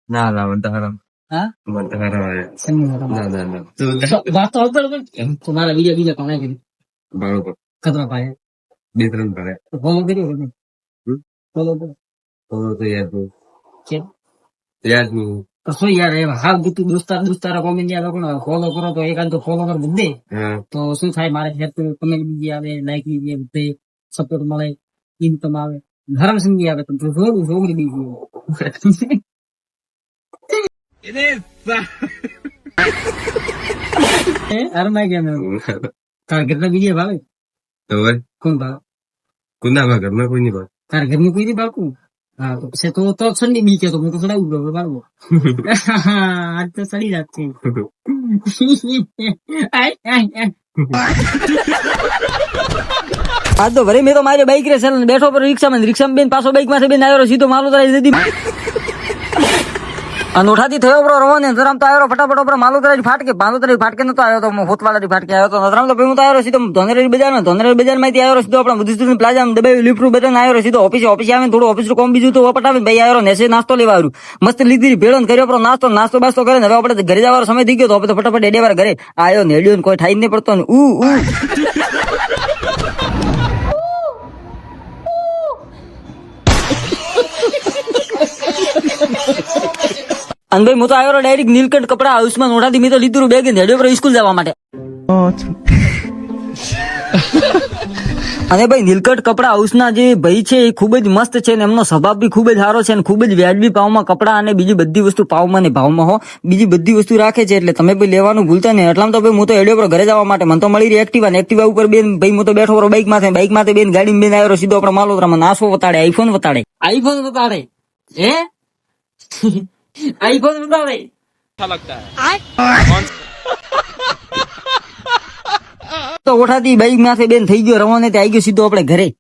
ના ના મને તો હરામ હા મને તો હરામ આવે. શનિ હરામ. ના ના ના વાત તો આવતો એમ તો મારા બીજા કોને કરી બરોબર ખતરા ભાઈ 2-3 ભરે તો ફોલો કર્યો કે હમ? ફોલો તો તો યાદ નહીં. કેમ યાદ નહીં. તો શું યાર એમ હાલ બીતું દોસ્તારા કોમેન્ટ યાર લોકો ફોલો કરો તો એકાંત તો ફોલો કરી દે હા તો શું થાય મારે હેત કમેન્ટ બી આવે લાઈક બી આવે સપોર્ટ મળે ઇન્કમ આવે ધરમ સિંધી આવે તો જોડું છોકરી બી અરમાઈ ગયા તાર ઘરના બીજે ભાવે તો ભાઈ કોણ ભાવ કુંદામાં ઘરમાં કોઈ નહીં ભાવ. તાર ઘરનું કોઈ નહીં ભાવતું હા તો પછી તો સડી બી કે તો હું તો સડાવું ગયો ભાવો આજ તો સડી જાત છે આજ તો ભરે મેં તો મારી બાઈક રે બેઠો પર રિક્ષામાં બેન પાછો બાઈક માંથી બેન આવ્યો સીધો માલો તરાઈ દીધી અનોઠાથી થયો બ્રો રવો ને નજરામ તો આવ્યો ફટાફટ પર માલોતરાજી ફાટકે નતો આવ્યો તો હોતવાલાથી ફાટકે આવ્યો તો નજરામ તો હું તો આવ્યો સીધો ધોનેરી બજાર માંથી આવ્યો સીધો આપણા બુદ્ધિસ્ટ પ્લાઝા દબાઈ લિફ્ટ બટન આવ્યો સીધો ઓફિસે આવે થોડું ઓફિસ કોમ બીજું તો પટાવે ભાઈ આવ્યો નેસે નાસ્તો લેવા આવ્યું મસ્ત લીધી ભેળો કર્યો પર નાસ્તો બાસ્તો કરે ને હવે આપણે ઘરે જવાનો સમય થઈ ગયો તો આપણે ફટાફટ એડે વાર ઘરે આવ્યો ને હેડ્યો કોઈ ઠાઈ નહીં પડતો ને અને ભાઈ હું તો આવ્યો ડાયરેક્ટ નીલકંઠ કપડા હાઉસમાં નોટાથી મેં તો લીધું બેગ હેડ્યો પર સ્કૂલ જવા માટે અને ભાઈ નીલકંઠ કપડા હાઉસના જે ભાઈ છે એ ખૂબ જ મસ્ત છે ને એમનો સ્વભાવ બી ખૂબ જ સારો છે અને ખૂબ જ વ્યાજબી ભાવમાં કપડા અને બીજી બધી વસ્તુ પાવમાં ને ભાવમાં હો બીજી બધી વસ્તુ રાખે છે એટલે તમે ભાઈ લેવાનું ભૂલતા નહીં એટલામાં તો ભાઈ હું તો હેડ્યો પર ઘરે જવા માટે મને તો મળી રહી એક્ટિવા ઉપર બેન ભાઈ હું તો બેઠો પર બાઈક માંથી બેન ગાડી બેન આવ્યો સીધો આપણે માલોતરામાં નાસો વતાડે આઈફોન વતાડે હે આઈફોન બતાવે તો ઓઠાથી બાઈક માંથી બેન થઈ ગયો રવાને તે આવી ગયો સીધો આપણે ઘરે